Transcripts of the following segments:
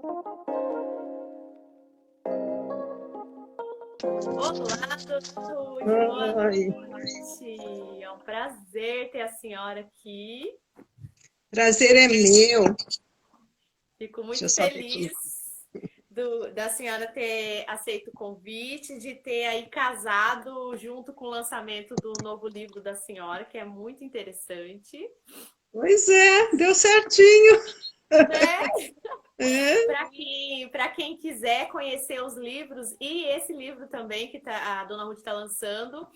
Olá, Dudu, boa Oi, noite. É um prazer ter a senhora aqui. prazer é meu. Fico Deixa eu muito só ver aqui. feliz da senhora ter aceito o convite, de ter aí casado junto com o lançamento do novo livro da senhora, que é muito interessante, Pois é, deu certinho. né? É, Para quem quiser conhecer os livros, e esse livro também a Dona Ruth está lançando,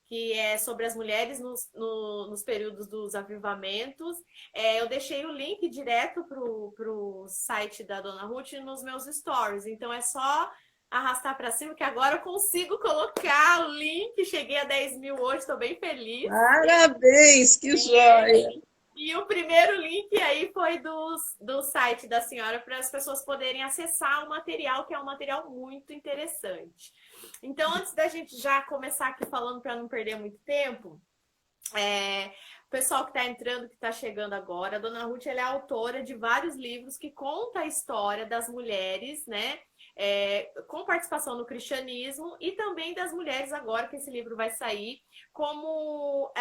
que é sobre as mulheres nos períodos dos avivamentos. Eu deixei o link direto para o site da Dona Ruth nos meus stories. Então é só arrastar para cima, que agora eu consigo colocar o link. Cheguei a 10 mil hoje, estou bem feliz. parabéns, que joia. E o primeiro link aí foi do site da senhora para as pessoas poderem acessar o material, que é um material muito interessante. Então, antes da gente já começar aqui falando para não perder muito tempo, o pessoal que está entrando, que está chegando agora, a Dona Ruth ela é autora de vários livros que conta a história das mulheres, né? Com participação no cristianismo e também das mulheres agora que esse livro vai sair como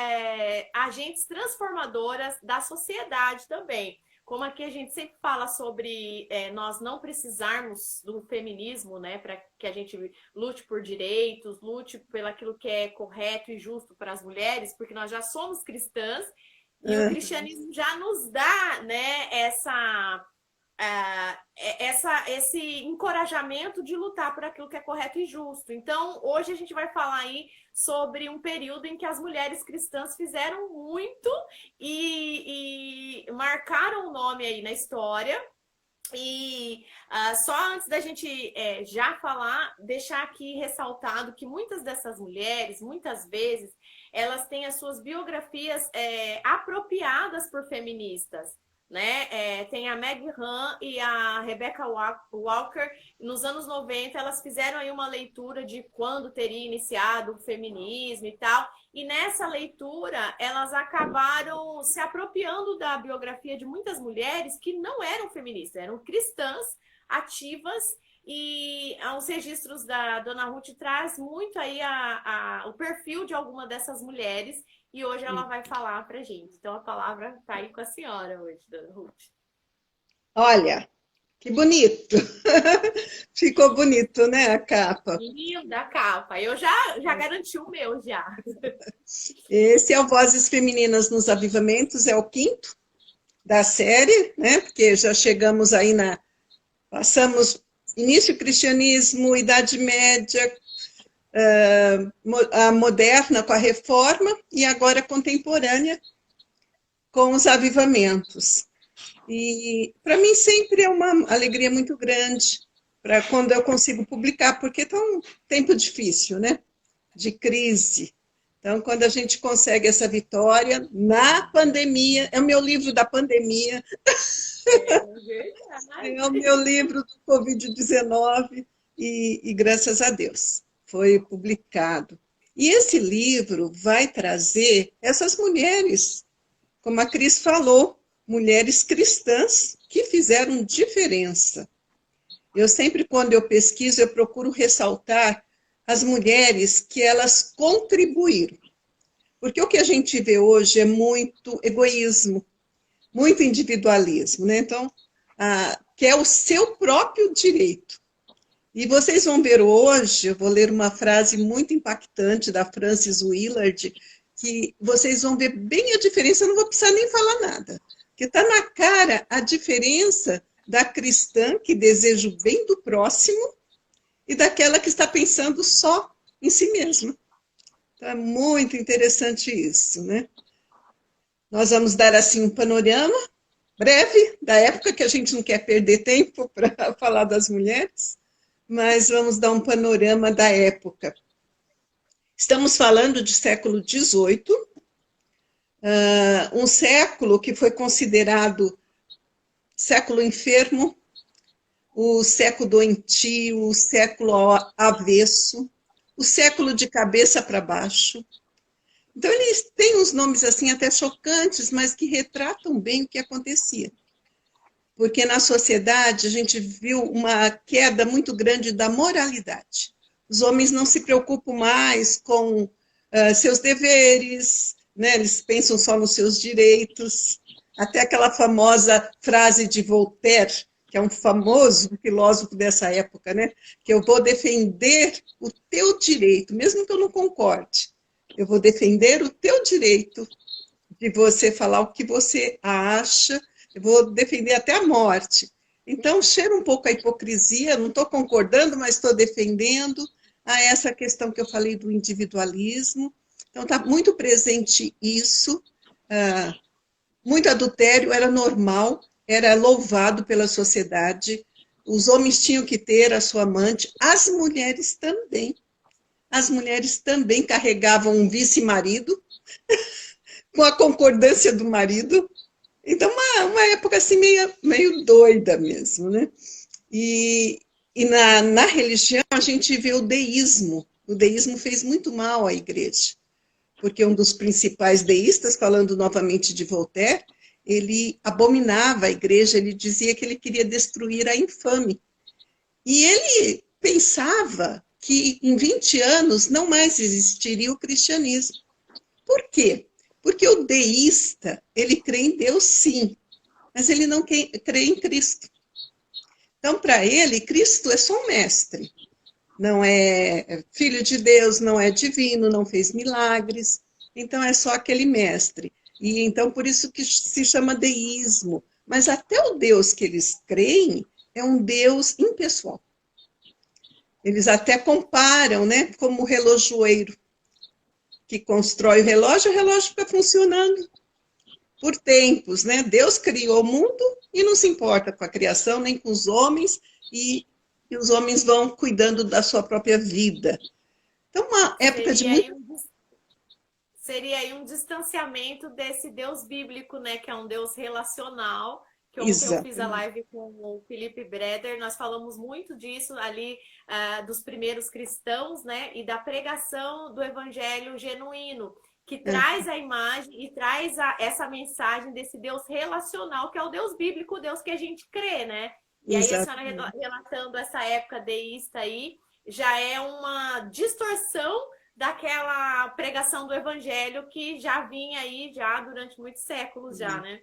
agentes transformadoras da sociedade também. Como aqui a gente sempre fala sobre nós não precisarmos do feminismo, né, para que a gente lute por direitos, lute pelo aquilo que é correto e justo para as mulheres, porque nós já somos cristãs e o Ah, cristianismo já nos dá, né, esse encorajamento de lutar por aquilo que é correto e justo. Então, hoje a gente vai falar aí sobre um período em que as mulheres cristãs fizeram muito e marcaram o nome aí na história. E só antes da gente já falar, deixar aqui ressaltado que muitas dessas mulheres, muitas vezes, elas têm as suas biografias apropriadas por feministas. Né? Tem a Meg Han e a Rebecca Walker. Nos anos 90, elas fizeram aí uma leitura de quando teria iniciado o feminismo e tal. E nessa leitura, elas acabaram se apropriando da biografia de muitas mulheres que não eram feministas, eram cristãs ativas. E os registros da Dona Ruth traz muito aí o perfil de alguma dessas mulheres. E hoje ela vai falar pra gente. Então a palavra tá aí com a senhora hoje, Dona Ruth. olha, que bonito. Ficou bonito, né, a capa? Linda a capa. Eu já garanti o meu já. Esse é o Vozes Femininas nos Avivamentos, é o quinto da série, né? Porque já chegamos aí passamos início cristianismo, Idade Média, a moderna com a reforma e agora a contemporânea com os avivamentos. E para mim sempre é uma alegria muito grande para quando eu consigo publicar, porque está um tempo difícil, né? De crise. Então, quando a gente consegue essa vitória na pandemia, é o meu livro da pandemia, É é o verdade. meu livro do Covid-19 e graças a Deus foi publicado. E esse livro vai trazer essas mulheres, como a Cris falou, mulheres cristãs que fizeram diferença. Eu sempre, quando eu pesquiso, eu procuro ressaltar as mulheres que elas contribuíram. Porque o que a gente vê hoje é muito egoísmo, muito individualismo, né? Então, que é o seu próprio direito. E vocês vão ver hoje, eu vou ler uma frase muito impactante da Frances Willard, que vocês vão ver bem a diferença, eu não vou precisar nem falar nada, porque está na cara a diferença da cristã que deseja o bem do próximo e daquela que está pensando só em si mesma. Então é muito interessante isso, né? Nós vamos dar assim um panorama breve da época, que a gente não quer perder tempo para falar das mulheres, mas vamos dar um panorama da época. Estamos falando de século XVIII, um século que foi considerado século enfermo, o século doentio, o século avesso, o século de cabeça para baixo. Então, eles têm uns nomes assim até chocantes, mas que retratam bem o que acontecia. porque na sociedade a gente viu uma queda muito grande da moralidade. Os homens não se preocupam mais com seus deveres, né? Eles pensam só nos seus direitos. Até aquela famosa frase de Voltaire, que é um famoso filósofo dessa época, né? Que eu vou defender o teu direito, mesmo que eu não concorde. Eu vou defender o teu direito de você falar o que você acha, eu vou defender até a morte. Então, cheira um pouco a hipocrisia, não estou concordando, mas estou defendendo essa questão que eu falei do individualismo. Então, está muito presente isso. Muito adultério era normal, era louvado pela sociedade. Os homens tinham que ter a sua amante, as mulheres também. As mulheres também carregavam um vice-marido, com a concordância do marido. Então, uma época assim meio doida mesmo, né? E na religião a gente vê o deísmo. O deísmo fez muito mal à igreja, porque um dos principais deístas, falando novamente de Voltaire, ele abominava a igreja, ele dizia que ele queria destruir a infame. E ele pensava que em 20 anos não mais existiria o cristianismo. Por quê? Porque o deísta, ele crê em Deus, sim, mas ele não crê em Cristo. Então, para ele, Cristo é só um mestre. Não é filho de Deus, não é divino, não fez milagres. Então, é só aquele mestre. E então, por isso que se chama deísmo. Mas até o Deus que eles creem é um Deus impessoal. Eles até comparam, né, como o relojoeiro, que constrói o relógio fica funcionando por tempos, né? Deus criou o mundo e não se importa com a criação, nem com os homens, e os homens vão cuidando da sua própria vida. Então, uma época de muito... Seria aí um distanciamento desse Deus bíblico, né? Que é um Deus relacional. Que ontem eu fiz a live com o Felipe Breder, nós falamos muito disso ali, dos primeiros cristãos, né? E da pregação do evangelho genuíno, que traz a imagem e traz essa mensagem desse Deus relacional, que é o Deus bíblico, o Deus que a gente crê, né? E aí a senhora relatando essa época deísta aí, já é uma distorção daquela pregação do evangelho que já vinha aí já durante muitos séculos já, né?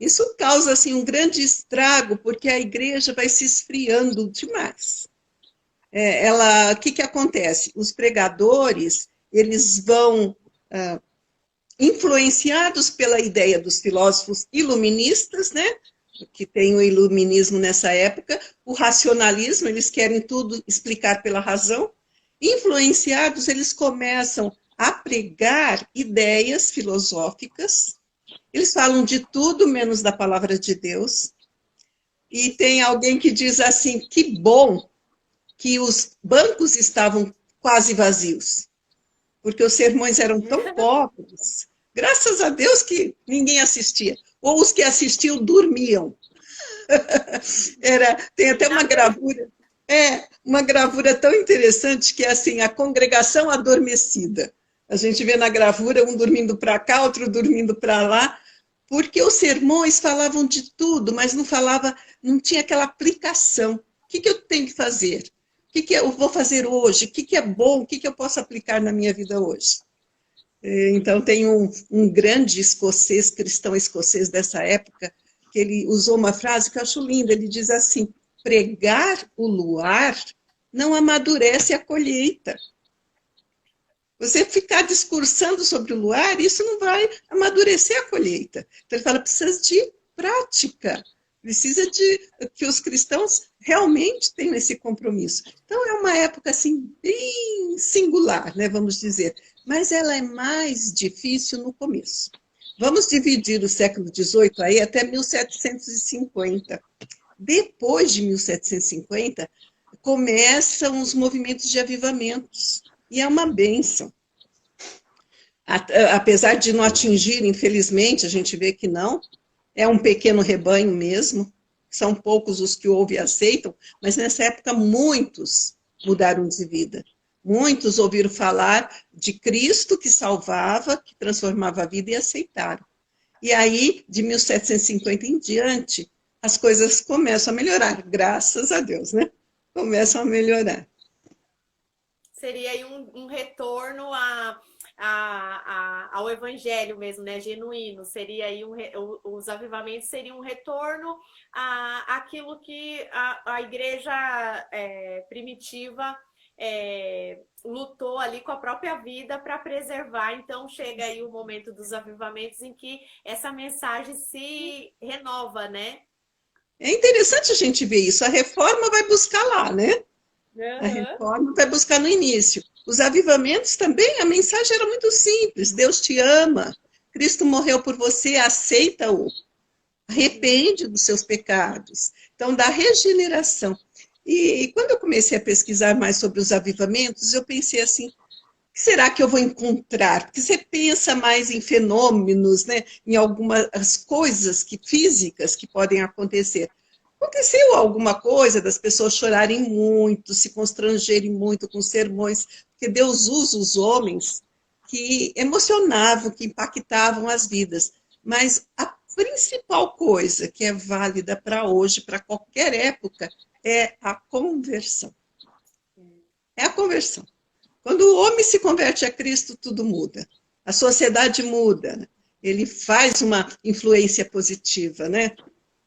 Isso causa assim, um grande estrago, porque a igreja vai se esfriando demais. O que acontece? Os pregadores, eles vão, influenciados pela ideia dos filósofos iluministas, né? Que tem o iluminismo nessa época, o racionalismo, eles querem tudo explicar pela razão. Influenciados, eles começam a pregar ideias filosóficas. Eles falam de tudo menos da palavra de Deus. E tem alguém que diz assim, que bom que os bancos estavam quase vazios, porque os sermões eram tão pobres. Graças a Deus que ninguém assistia. Ou os que assistiam dormiam. Tem até uma gravura. Uma gravura tão interessante que é assim, a congregação adormecida. A gente vê na gravura um dormindo para cá, outro dormindo para lá, porque os sermões falavam de tudo, mas não tinha aquela aplicação. O que eu tenho que fazer? O que eu vou fazer hoje? O que é bom? O que eu posso aplicar na minha vida hoje? Então, tem um grande escocês, cristão escocês dessa época, que ele usou uma frase que eu acho linda. Ele diz assim, pregar o luar não amadurece a colheita. Você ficar discursando sobre o luar, isso não vai amadurecer a colheita. Então ele fala, precisa de prática, precisa de que os cristãos realmente tenham esse compromisso. Então é uma época assim bem singular, né, vamos dizer, mas ela é mais difícil no começo. Vamos dividir o século XVIII aí até 1750. Depois de 1750, começam os movimentos de avivamentos. E é uma bênção. Apesar de não atingir, infelizmente, a gente vê que não, é um pequeno rebanho mesmo, são poucos os que ouvem e aceitam, mas nessa época muitos mudaram de vida. Muitos ouviram falar de Cristo que salvava, que transformava a vida e aceitaram. E aí, de 1750 em diante, as coisas começam a melhorar, graças a Deus, né? Começam a melhorar. Seria aí um retorno ao evangelho mesmo, né? Genuíno. Seria aí os avivamentos seriam um retorno àquilo que a igreja primitiva lutou ali com a própria vida para preservar. Então chega aí o momento dos avivamentos em que essa mensagem se renova, né? É interessante a gente ver isso. A reforma vai buscar lá, né? A Uhum. reforma vai buscar no início. Os avivamentos também, a mensagem era muito simples. Deus te ama, Cristo morreu por você, aceita-o, arrepende dos seus pecados. Então, dá regeneração. E quando eu comecei a pesquisar mais sobre os avivamentos, eu pensei assim, o que será que eu vou encontrar? Porque você pensa mais em fenômenos, né? Em algumas coisas físicas que podem acontecer. Aconteceu alguma coisa das pessoas chorarem muito, se constrangerem muito com sermões, porque Deus usa os homens que emocionavam, que impactavam as vidas. Mas a principal coisa que é válida para hoje, para qualquer época, é a conversão. É a conversão. Quando o homem se converte a Cristo, tudo muda. A sociedade muda. Né? Ele faz uma influência positiva, né?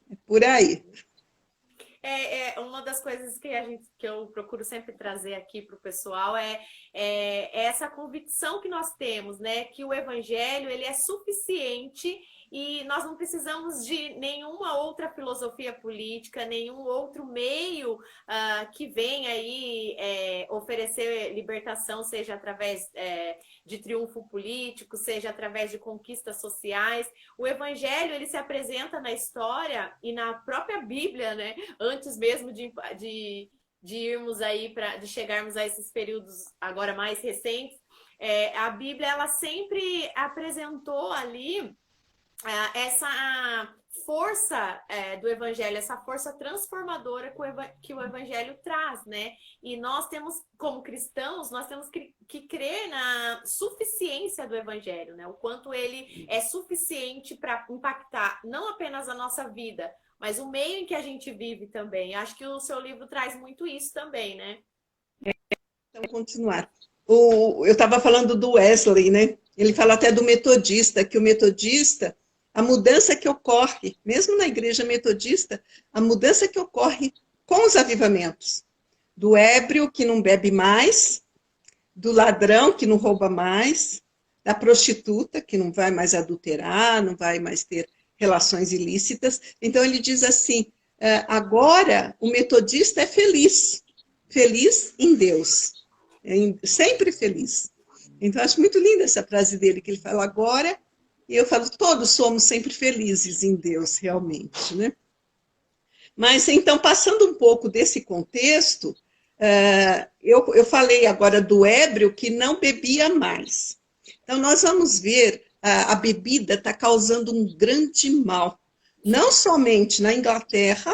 É por aí. Uma das coisas que eu procuro sempre trazer aqui para o pessoal essa convicção que nós temos, né? Que o evangelho ele é suficiente e nós não precisamos de nenhuma outra filosofia política, nenhum outro meio que venha aí oferecer libertação, seja através de triunfo político, seja através de conquistas sociais. O evangelho ele se apresenta na história e na própria Bíblia, né? Antes mesmo de irmos aí de chegarmos a esses períodos agora mais recentes, a Bíblia ela sempre apresentou ali essa força do evangelho, essa força transformadora que o evangelho traz, né? E nós temos, como cristãos, nós temos que crer na suficiência do evangelho, né? O quanto ele é suficiente para impactar não apenas a nossa vida, mas o meio em que a gente vive também. Acho que o seu livro traz muito isso também, né? Então, continuar. Eu estava falando do Wesley, né? Ele fala até do metodista, que o metodista, a mudança que ocorre, mesmo na igreja metodista, a mudança que ocorre com os avivamentos. Do ébrio que não bebe mais, do ladrão que não rouba mais, da prostituta que não vai mais adulterar, não vai mais ter relações ilícitas. Então ele diz assim, agora o metodista é feliz em Deus, sempre feliz. Então acho muito linda essa frase dele, que ele fala agora, e eu falo, todos somos sempre felizes em Deus, realmente, né? Mas então, passando um pouco desse contexto, eu falei agora do ébrio que não bebia mais. Então, nós vamos ver a bebida está causando um grande mal, não somente na Inglaterra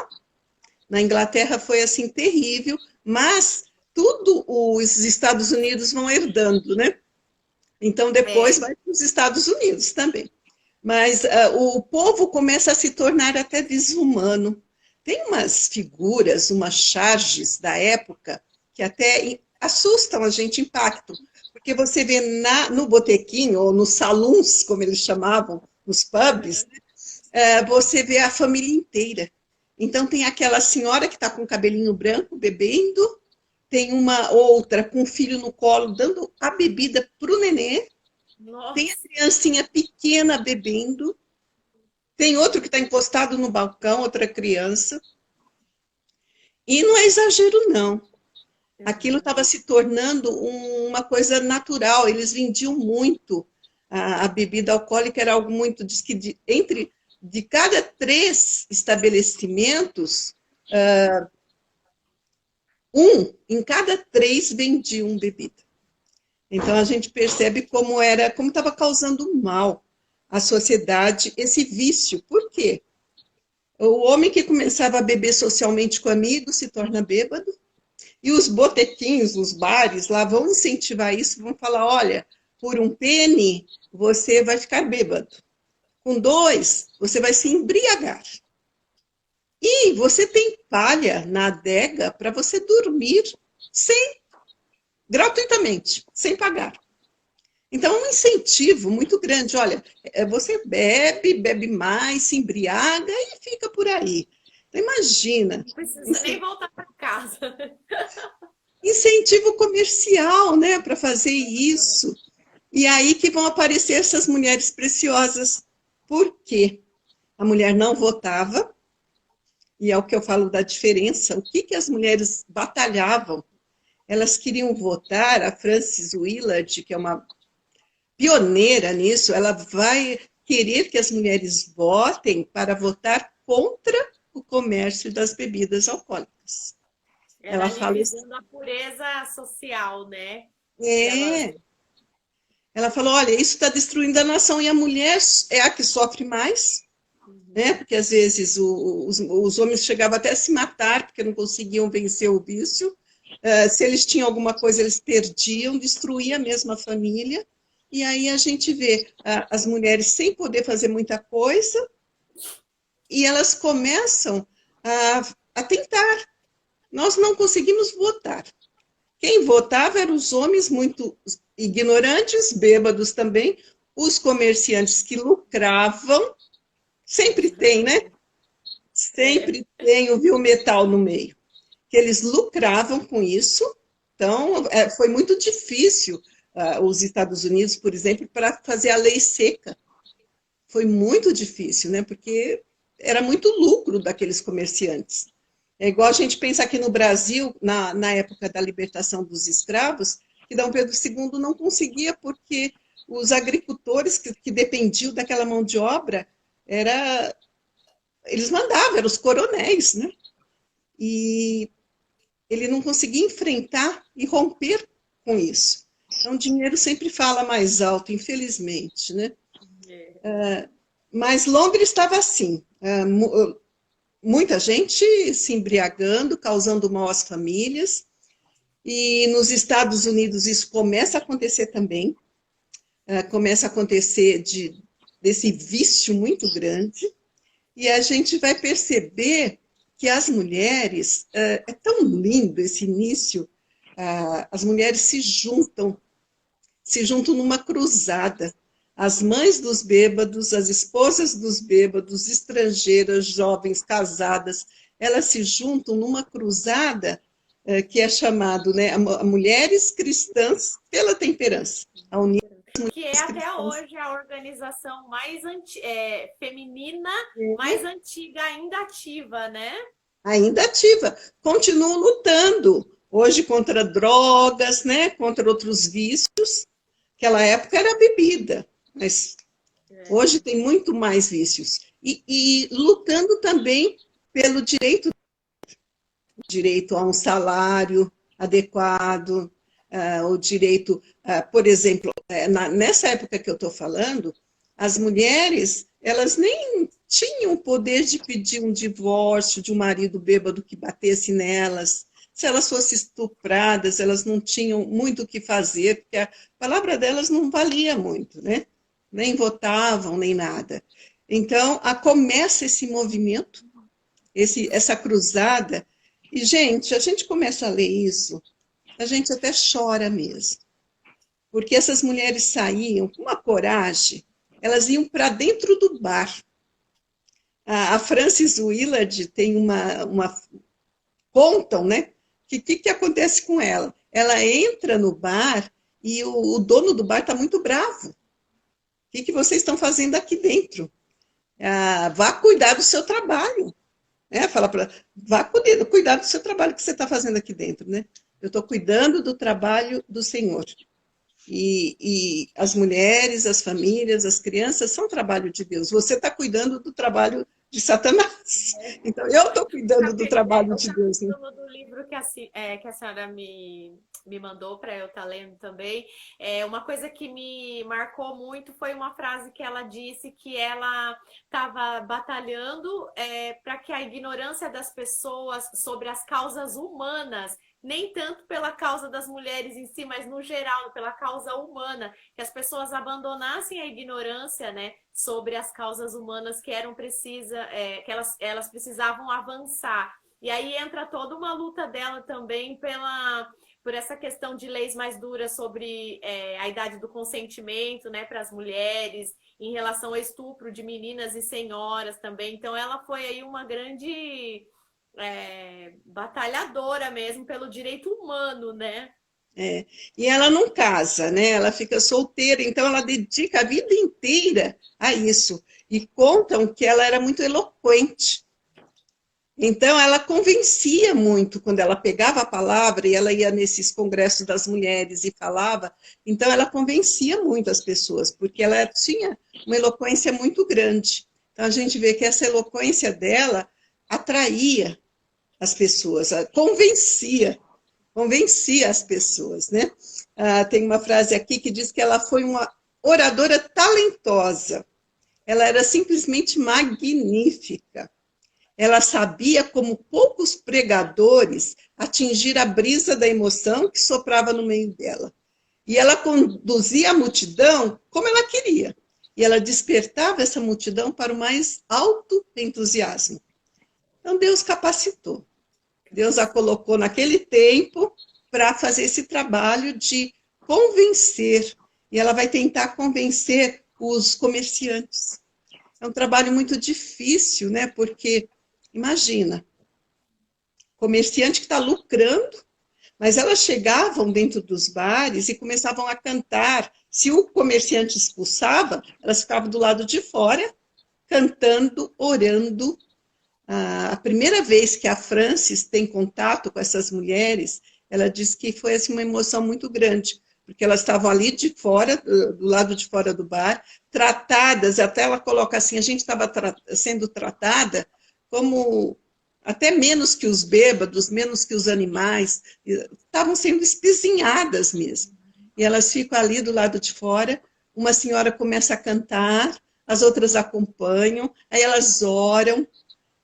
foi assim terrível, mas tudo os Estados Unidos vão herdando, né? Então, depois vai para os Estados Unidos também. Mas o povo começa a se tornar até desumano. Tem umas figuras, umas charges da época que até assustam a gente, impactam. Porque você vê no botequim, ou nos salões, como eles chamavam, nos pubs, você vê a família inteira. Então, tem aquela senhora que está com o cabelinho branco, bebendo, tem uma outra com o filho no colo, dando a bebida para o nenê, Nossa. Tem a criancinha pequena bebendo, tem outro que está encostado no balcão, outra criança. E não é exagero, não. Aquilo estava se tornando uma coisa natural. Eles vendiam muito a bebida alcoólica, era algo muito... Diz que de cada 3 estabelecimentos, em cada 3 vendiam bebida. Então a gente percebe como estava causando mal à sociedade esse vício. Por quê? O homem que começava a beber socialmente com amigos se torna bêbado, e os botequins, os bares lá vão incentivar isso, vão falar, olha, por um penny você vai ficar bêbado. Com 2, você vai se embriagar. E você tem palha na adega para você dormir gratuitamente, sem pagar. Então, é um incentivo muito grande. Olha, você bebe mais, se embriaga e fica por aí. Então, imagina. Não precisa nem voltar para casa. Incentivo comercial, né, para fazer isso. E aí que vão aparecer essas mulheres preciosas. Por quê? A mulher não votava, e é o que eu falo da diferença. O que as mulheres batalhavam? Elas queriam votar. A Frances Willard, que é uma pioneira nisso, ela vai querer que as mulheres votem para votar contra o comércio das bebidas alcoólicas. Era Ela ali fala isso. visando a pureza social, né? Delas. É, ela falou, olha, isso está destruindo a nação, e a mulher é a que sofre mais, né? Porque às vezes os homens chegavam até a se matar porque não conseguiam vencer o vício. Se eles tinham alguma coisa, eles perdiam, destruía mesmo a família. E aí a gente vê as mulheres sem poder fazer muita coisa e elas começam a tentar. Nós não conseguimos votar. Quem votava eram os homens muito ignorantes, bêbados também, os comerciantes que lucravam. Sempre tem, né? Sempre tem o metal no meio. Que eles lucravam com isso. Então, foi muito difícil os Estados Unidos, por exemplo, para fazer a lei seca. Foi muito difícil, né? Porque era muito lucro daqueles comerciantes. É igual a gente pensa aqui no Brasil, na época da libertação dos escravos, que Dom Pedro II não conseguia, porque os agricultores que dependiam daquela mão de obra, eles mandavam, eram os coronéis, né? E ele não conseguia enfrentar e romper com isso. Então, o dinheiro sempre fala mais alto, infelizmente, né? Mas Londres estava assim, muita gente se embriagando, causando mal às famílias, e nos Estados Unidos isso começa a acontecer também, começa a acontecer desse vício muito grande, e a gente vai perceber que as mulheres, é tão lindo esse início, as mulheres se juntam numa cruzada. As mães dos bêbados, as esposas dos bêbados, estrangeiras, jovens, casadas, elas se juntam numa cruzada que é chamado, né, a Mulheres Cristãs pela Temperança. A União Que é até Cristãs. hoje a organização mais feminina, mais antiga, ainda ativa, né? Ainda ativa, continuam lutando hoje contra drogas, né, contra outros vícios. Aquela época era a bebida, mas hoje tem muito mais vícios. E lutando também pelo direito a um salário adequado, o direito, por exemplo, nessa época que eu estou falando, as mulheres, elas nem tinham o poder de pedir um divórcio de um marido bêbado que batesse nelas. Se elas fossem estupradas, elas não tinham muito o que fazer, porque a palavra delas não valia muito, né? Nem votavam, nem nada. Então, começa esse movimento, essa cruzada, e, gente, a gente começa a ler isso, a gente até chora mesmo. Porque essas mulheres saíam com uma coragem, elas iam para dentro do bar. A Frances Willard tem contam, né? Que acontece com ela? Ela entra no bar e o dono do bar está muito bravo. O que vocês estão fazendo aqui dentro? Vá cuidar do seu trabalho. Fala para vá cuidar do seu trabalho que você está fazendo aqui dentro, né? Eu estou cuidando do trabalho do Senhor. E as mulheres, as famílias, as crianças são trabalho de Deus. Você está cuidando do trabalho de Satanás. Então, eu estou cuidando do trabalho de Deus. Né? Do livro que a senhora me mandou para eu estar lendo também, uma coisa que me marcou muito foi uma frase que ela disse que ela estava batalhando para que a ignorância das pessoas sobre as causas humanas nem tanto pela causa das mulheres em si, mas no geral, pela causa humana, que as pessoas abandonassem a ignorância, né, sobre as causas humanas que eram que elas precisavam avançar. E aí entra toda uma luta dela também por essa questão de leis mais duras sobre a idade do consentimento, né, para as mulheres, em relação ao estupro de meninas e senhoras também. Então ela foi aí uma grande batalhadora mesmo pelo direito humano, né? É. E ela não casa, né? Ela fica solteira, então ela dedica a vida inteira a isso. E contam que ela era muito eloquente. Então, ela convencia muito quando ela pegava a palavra e ela ia nesses congressos das mulheres e falava. Então, ela convencia muito as pessoas, porque ela tinha uma eloquência muito grande. Então, a gente vê que essa eloquência dela atraía as pessoas, convencia as pessoas, né? Tem uma frase aqui que diz que ela foi uma oradora talentosa. Ela era simplesmente magnífica. Ela sabia, como poucos pregadores, atingir a brisa da emoção que soprava no meio dela. E ela conduzia a multidão como ela queria. E ela despertava essa multidão para o mais alto entusiasmo. Então, Deus capacitou. Deus a colocou naquele tempo para fazer esse trabalho de convencer. E ela vai tentar convencer os comerciantes. É um trabalho muito difícil, né? Porque, imagina, comerciante que está lucrando, mas elas chegavam dentro dos bares e começavam a cantar. Se o comerciante expulsava, elas ficavam do lado de fora, cantando, orando. A primeira vez que a Francis tem contato com essas mulheres, ela diz que foi assim, uma emoção muito grande, porque elas estavam ali de fora, do lado de fora do bar, tratadas, até ela coloca assim, a gente estava sendo tratada como até menos que os bêbados, menos que os animais, estavam sendo espizinhadas mesmo. E elas ficam ali do lado de fora, uma senhora começa a cantar, as outras acompanham, aí elas oram,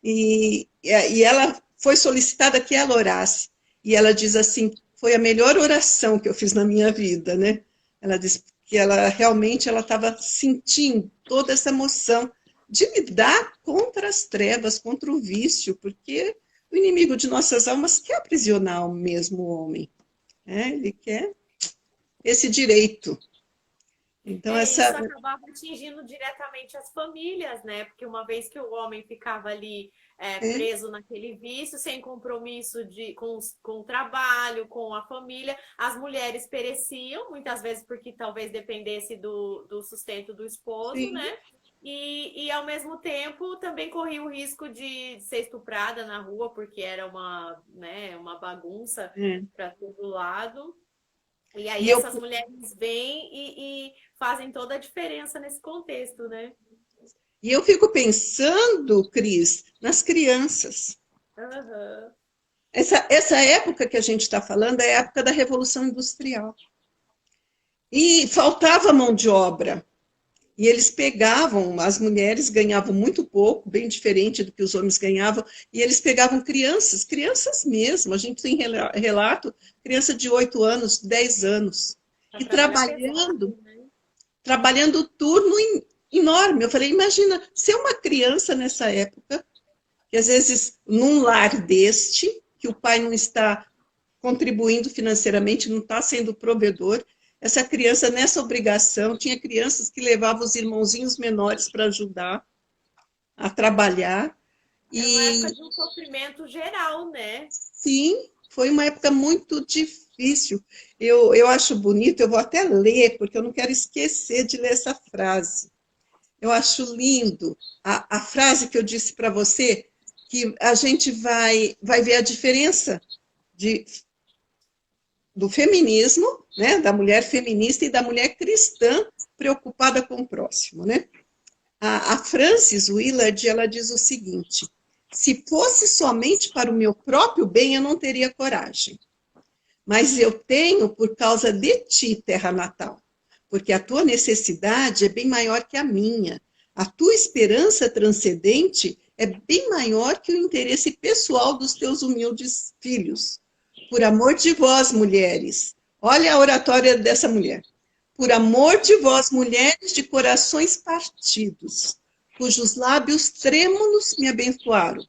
e ela foi solicitada que ela orasse. E ela diz assim, foi a melhor oração que eu fiz na minha vida, né? Ela diz que ela realmente ela estava sentindo toda essa emoção de lidar contra as trevas, contra o vício, porque o inimigo de nossas almas quer aprisionar mesmo o homem. Né? Ele quer esse direito. Então, Isso acabava atingindo diretamente as famílias, né? Porque uma vez que o homem ficava ali preso naquele vício, sem compromisso com o trabalho, com a família, as mulheres pereciam, muitas vezes porque talvez dependesse do sustento do esposo, sim, né? E ao mesmo tempo também corria o risco de ser estuprada na rua, porque era uma bagunça para todo lado. E aí essas mulheres vêm e fazem toda a diferença nesse contexto, né? E eu fico pensando, Cris, nas crianças. Uhum. Essa época que a gente está falando é a época da Revolução Industrial. E faltava mão de obra. E eles pegavam, as mulheres ganhavam muito pouco, bem diferente do que os homens ganhavam, e eles pegavam crianças mesmo. A gente tem relato, criança de 8 anos, 10 anos. E trabalhando turno enorme. Eu falei, imagina, ser uma criança nessa época, que às vezes num lar deste, que o pai não está contribuindo financeiramente, não está sendo provedor, essa criança nessa obrigação, tinha crianças que levavam os irmãozinhos menores para ajudar a trabalhar. É uma época de um sofrimento geral, né? Sim, foi uma época muito difícil. Eu acho bonito, eu vou até ler, porque eu não quero esquecer de ler essa frase. Eu acho lindo a frase que eu disse para você, que a gente vai ver a diferença do feminismo, né, da mulher feminista e da mulher cristã preocupada com o próximo, né? A Frances Willard, ela diz o seguinte, se fosse somente para o meu próprio bem, eu não teria coragem. Mas eu tenho por causa de ti, terra natal, porque a tua necessidade é bem maior que a minha. A tua esperança transcendente é bem maior que o interesse pessoal dos teus humildes filhos. Por amor de vós, mulheres. Olha a oratória dessa mulher. Por amor de vós, mulheres de corações partidos, cujos lábios trêmulos me abençoaram.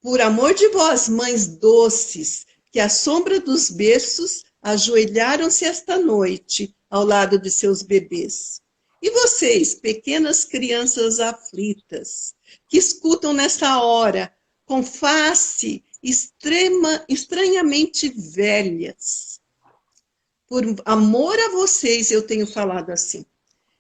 Por amor de vós, mães doces, que à sombra dos berços ajoelharam-se esta noite ao lado de seus bebês. E vocês, pequenas crianças aflitas, que escutam nesta hora, com face estranhamente velhas. Por amor a vocês eu tenho falado assim.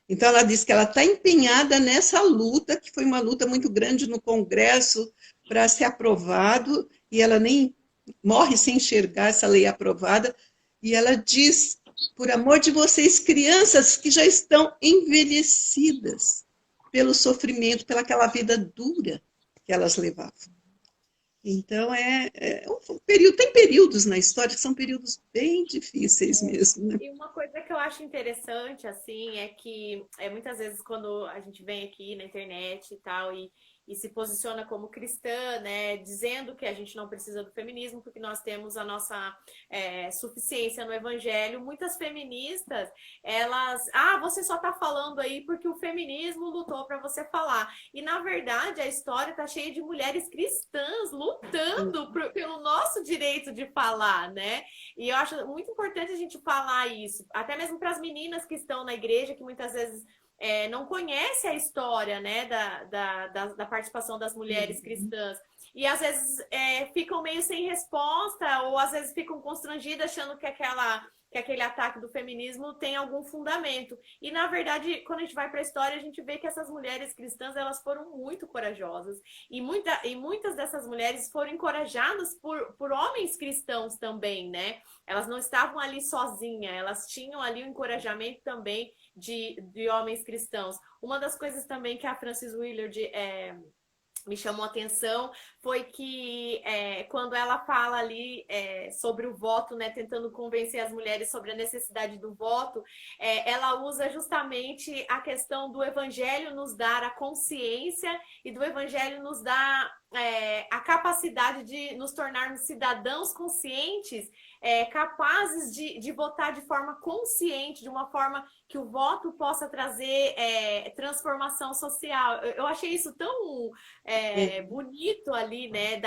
Então ela diz que ela está empenhada nessa luta, que foi uma luta muito grande no Congresso para ser aprovado, e ela nem morre sem enxergar essa lei aprovada, e ela diz, por amor de vocês, crianças que já estão envelhecidas pelo sofrimento, pela aquela vida dura que elas levavam. Então, um período, tem períodos na história que são períodos bem difíceis mesmo. Né? E uma coisa que eu acho interessante, assim, é que muitas vezes quando a gente vem aqui na internet e tal, e se posiciona como cristã, né, dizendo que a gente não precisa do feminismo porque nós temos a nossa suficiência no evangelho. Muitas feministas, elas, você só tá falando aí porque o feminismo lutou para você falar. E na verdade a história tá cheia de mulheres cristãs lutando pelo nosso direito de falar, né? E eu acho muito importante a gente falar isso, até mesmo para as meninas que estão na igreja, que muitas vezes não conhece a história, né, da participação das mulheres cristãs. E às vezes ficam meio sem resposta, ou às vezes ficam constrangidas achando que aquele ataque do feminismo tem algum fundamento. E na verdade, quando a gente vai para a história, a gente vê que essas mulheres cristãs, elas foram muito corajosas. E muitas dessas mulheres foram encorajadas por homens cristãos também, né? Elas não estavam ali sozinhas, elas tinham ali o encorajamento também de homens cristãos. Uma das coisas também que a Frances Willard me chamou a atenção foi que quando ela fala ali sobre o voto, né, tentando convencer as mulheres sobre a necessidade do voto, ela usa justamente a questão do evangelho nos dar a consciência e do evangelho nos dar a capacidade de nos tornarmos cidadãos conscientes, capazes de votar de forma consciente, de uma forma que o voto possa trazer transformação social. Eu achei isso tão bonito ali, né?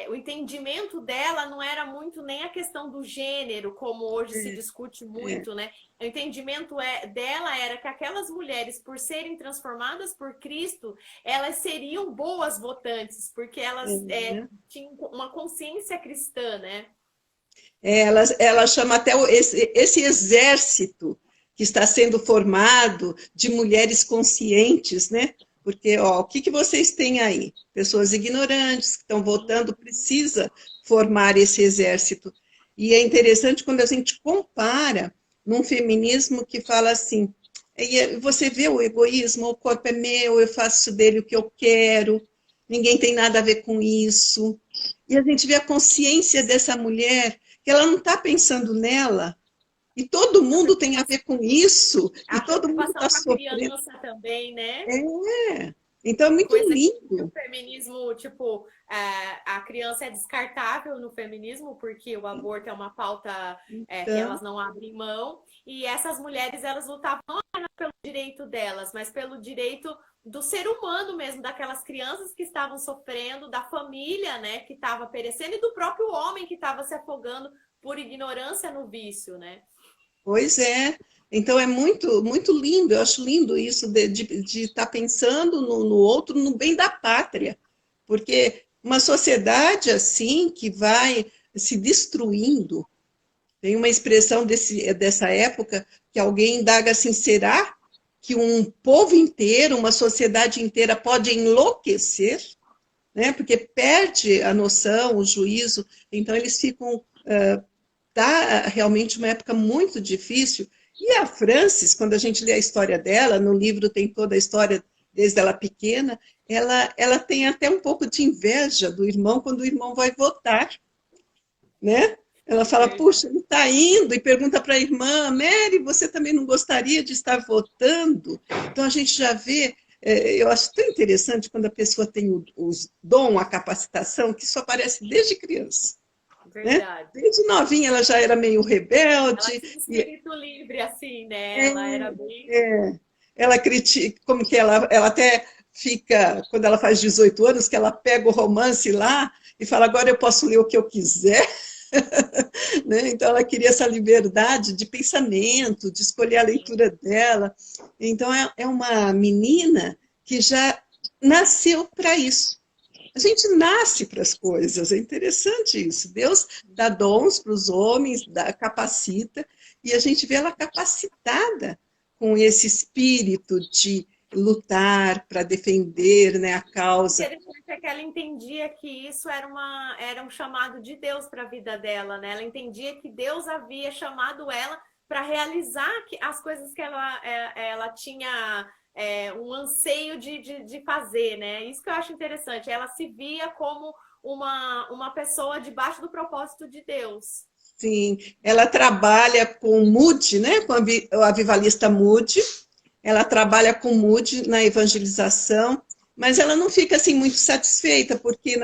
O entendimento dela não era muito nem a questão do gênero, como hoje se discute muito, né? O entendimento dela era que aquelas mulheres, por serem transformadas por Cristo, elas seriam boas votantes, porque elas tinham uma consciência cristã, né? Ela chama até esse exército que está sendo formado de mulheres conscientes, né? Porque, o que vocês têm aí? Pessoas ignorantes que estão votando, precisa formar esse exército. E é interessante quando a gente compara num feminismo que fala assim, você vê o egoísmo, o corpo é meu, eu faço dele o que eu quero, ninguém tem nada a ver com isso. E a gente vê a consciência dessa mulher, que ela não está pensando nela, e todo mundo tem a ver com isso, e todo mundo está sofrendo. A criança também, né? Então é muito lindo. Que o feminismo, tipo, a criança é descartável no feminismo, porque o aborto é uma pauta que elas não abrem mão, e essas mulheres, elas lutavam não apenas pelo direito delas, mas pelo direito do ser humano mesmo, daquelas crianças que estavam sofrendo, da família, né, que estava perecendo, e do próprio homem que estava se afogando por ignorância no vício, né? Pois é. Então é muito, muito lindo, eu acho lindo isso de estar pensando no outro, no bem da pátria, porque uma sociedade assim que vai se destruindo, tem uma expressão dessa época que alguém indaga assim, será que um povo inteiro, uma sociedade inteira pode enlouquecer? Né? Porque perde a noção, o juízo, então eles ficam... Tá realmente uma época muito difícil. E a Frances, quando a gente lê a história dela, no livro tem toda a história desde ela pequena, ela tem até um pouco de inveja do irmão quando o irmão vai votar, né? Ela fala, puxa, ele está indo, e pergunta para a irmã, Mary, você também não gostaria de estar votando? Então a gente já vê Eu acho tão interessante quando a pessoa tem o dom, a capacitação, que isso aparece desde criança, né? Verdade. Desde novinha ela já era meio Ela rebelde, tinha e espírito livre, assim, né? é, Ela era bem. é, ela critica, como que ela até fica, quando ela faz 18 anos, que ela pega o romance lá e fala, agora eu posso ler o que eu quiser, né? Então ela queria essa liberdade de pensamento, de escolher a leitura dela. Então é uma menina que já nasceu para isso. A gente nasce para as coisas, é interessante isso. Deus dá dons para os homens, capacita, e a gente vê ela capacitada com esse espírito de lutar para defender, né, a causa. Interessante é que ela entendia que isso era um chamado de Deus para a vida dela, né? Ela entendia que Deus havia chamado ela para realizar as coisas que ela tinha um anseio de fazer, né? Isso que eu acho interessante. Ela se via como uma pessoa debaixo do propósito de Deus. Sim, ela trabalha com Moody, né, com o avivalista Moody. Ela trabalha com Moody na evangelização, mas ela não fica assim muito satisfeita, porque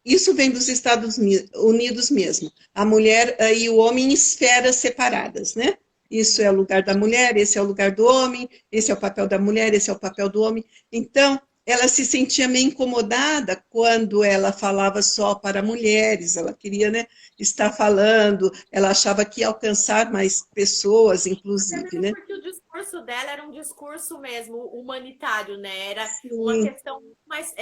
isso vem dos Estados Unidos mesmo. A mulher e o homem em esferas separadas, né? Isso é o lugar da mulher, esse é o lugar do homem, esse é o papel da mulher, esse é o papel do homem. Então, ela se sentia meio incomodada quando ela falava só para mulheres, ela queria, né, estar falando, ela achava que ia alcançar mais pessoas, Até inclusive, mesmo né? porque o discurso dela era um discurso mesmo humanitário, né? Era uma Sim, questão mais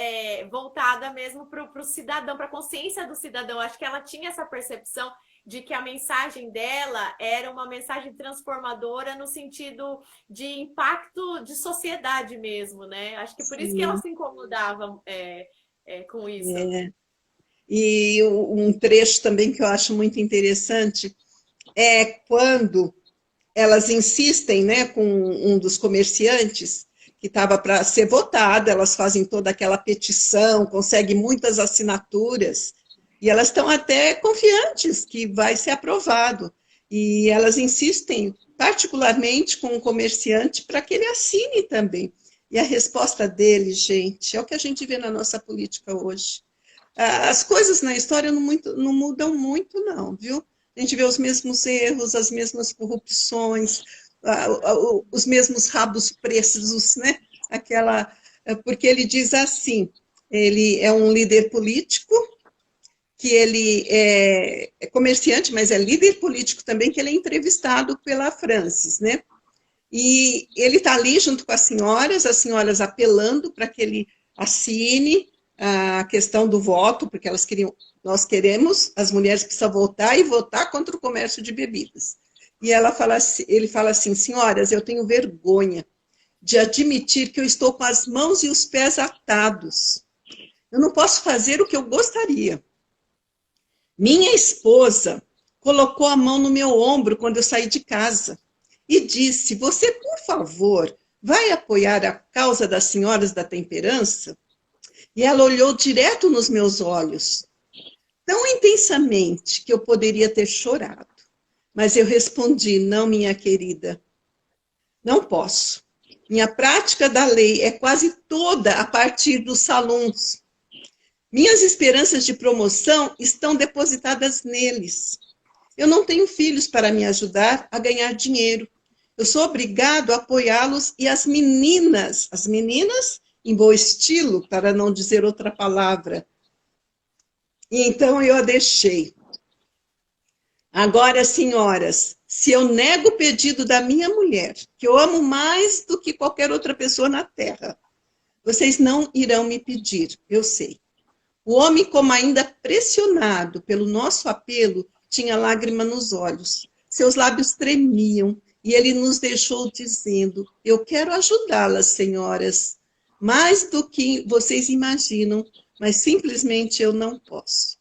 voltada mesmo para o cidadão, para a consciência do cidadão. Acho que ela tinha essa percepção de que a mensagem dela era uma mensagem transformadora no sentido de impacto de sociedade mesmo, né? Acho que por isso que ela sim. se incomodava com isso. É. E um trecho também que eu acho muito interessante é quando elas insistem, né, com um dos comerciantes que estava para ser votado, elas fazem toda aquela petição, conseguem muitas assinaturas, e elas estão até confiantes que vai ser aprovado. E elas insistem particularmente com o comerciante para que ele assine também. E a resposta dele, gente, é o que a gente vê na nossa política hoje. As coisas na história não mudam muito, não, viu? A gente vê os mesmos erros, as mesmas corrupções, os mesmos rabos presos, né? Porque ele diz assim, ele é um líder político, que ele é comerciante, mas é líder político também, que ele é entrevistado pela Francis, né? E ele está ali junto com as senhoras apelando para que ele assine a questão do voto, porque nós queremos, as mulheres precisam votar e votar contra o comércio de bebidas. E ele fala assim, senhoras, eu tenho vergonha de admitir que eu estou com as mãos e os pés atados. Eu não posso fazer o que eu gostaria. Minha esposa colocou a mão no meu ombro quando eu saí de casa e disse: Você, por favor, vai apoiar a causa das senhoras da temperança? E ela olhou direto nos meus olhos, tão intensamente que eu poderia ter chorado. Mas eu respondi: Não, minha querida, não posso. Minha prática da lei é quase toda a partir dos salões. Minhas esperanças de promoção estão depositadas neles. Eu não tenho filhos para me ajudar a ganhar dinheiro. Eu sou obrigado a apoiá-los e as meninas em bom estilo, para não dizer outra palavra. E então eu a deixei. Agora, senhoras, se eu nego o pedido da minha mulher, que eu amo mais do que qualquer outra pessoa na terra, vocês não irão me pedir, eu sei. O homem, como ainda pressionado pelo nosso apelo, tinha lágrima nos olhos. Seus lábios tremiam e ele nos deixou dizendo: Eu quero ajudá-las, senhoras, mais do que vocês imaginam, mas simplesmente eu não posso.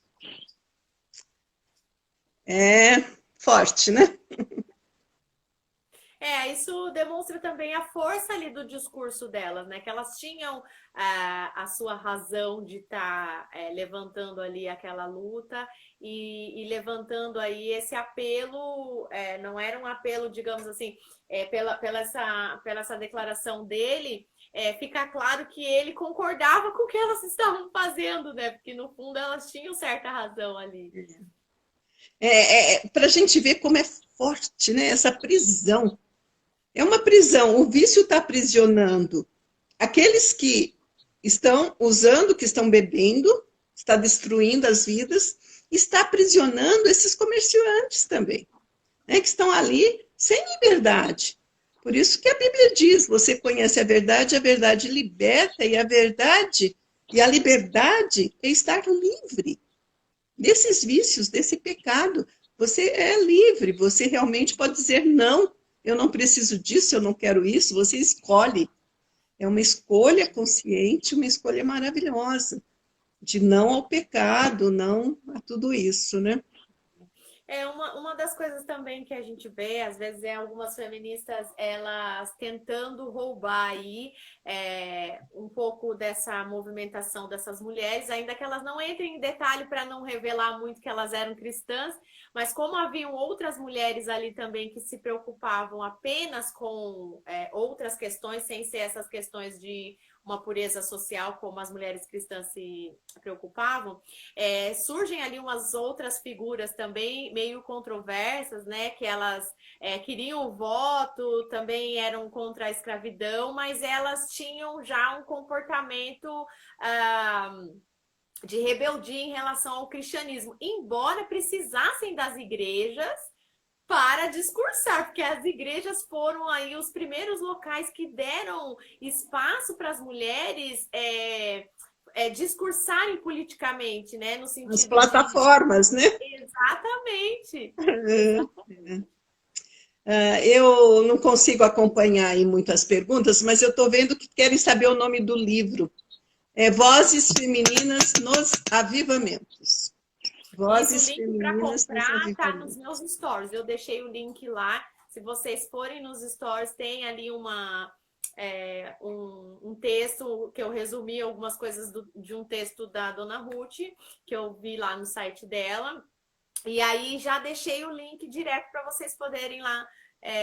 É forte, né? Isso demonstra também a força ali do discurso delas, né? Que elas tinham a sua razão de estar levantando ali aquela luta e levantando aí esse apelo, não era um apelo, digamos assim, pela essa declaração dele, fica claro que ele concordava com o que elas estavam fazendo, né? Porque no fundo elas tinham certa razão ali. Para a gente ver como é forte, né, essa prisão. É uma prisão, o vício está aprisionando aqueles que estão usando, que estão bebendo, está destruindo as vidas, está aprisionando esses comerciantes também, né, que estão ali sem liberdade. Por isso que a Bíblia diz, você conhece a verdade liberta, e a verdade e a liberdade é estar livre desses vícios, desse pecado. Você é livre, você realmente pode dizer não, eu não preciso disso, eu não quero isso, você escolhe. É uma escolha consciente, uma escolha maravilhosa, de não ao pecado, não a tudo isso, né? Uma das coisas também que a gente vê, às vezes, é algumas feministas, elas tentando roubar aí um pouco dessa movimentação dessas mulheres, ainda que elas não entrem em detalhe para não revelar muito que elas eram cristãs, mas como haviam outras mulheres ali também que se preocupavam apenas com outras questões, sem ser essas questões de uma pureza social, como as mulheres cristãs se preocupavam, surgem ali umas outras figuras também meio controversas, né? Que elas queriam o voto, também eram contra a escravidão, mas elas tinham já um comportamento de rebeldia em relação ao cristianismo, embora precisassem das igrejas para discursar, porque as igrejas foram aí os primeiros locais que deram espaço para as mulheres discursarem politicamente, né? No sentido As plataformas, né? Exatamente. Eu não consigo acompanhar aí muitas perguntas, mas eu estou vendo que querem saber o nome do livro. Vozes Femininas nos Avivamentos. Vozes femininas para comprar está nos meus stories. Eu deixei o link lá. Se vocês forem nos stories, tem ali um texto que eu resumi algumas coisas de um texto da Dona Ruth, que eu vi lá no site dela. E aí já deixei o link direto para vocês poderem lá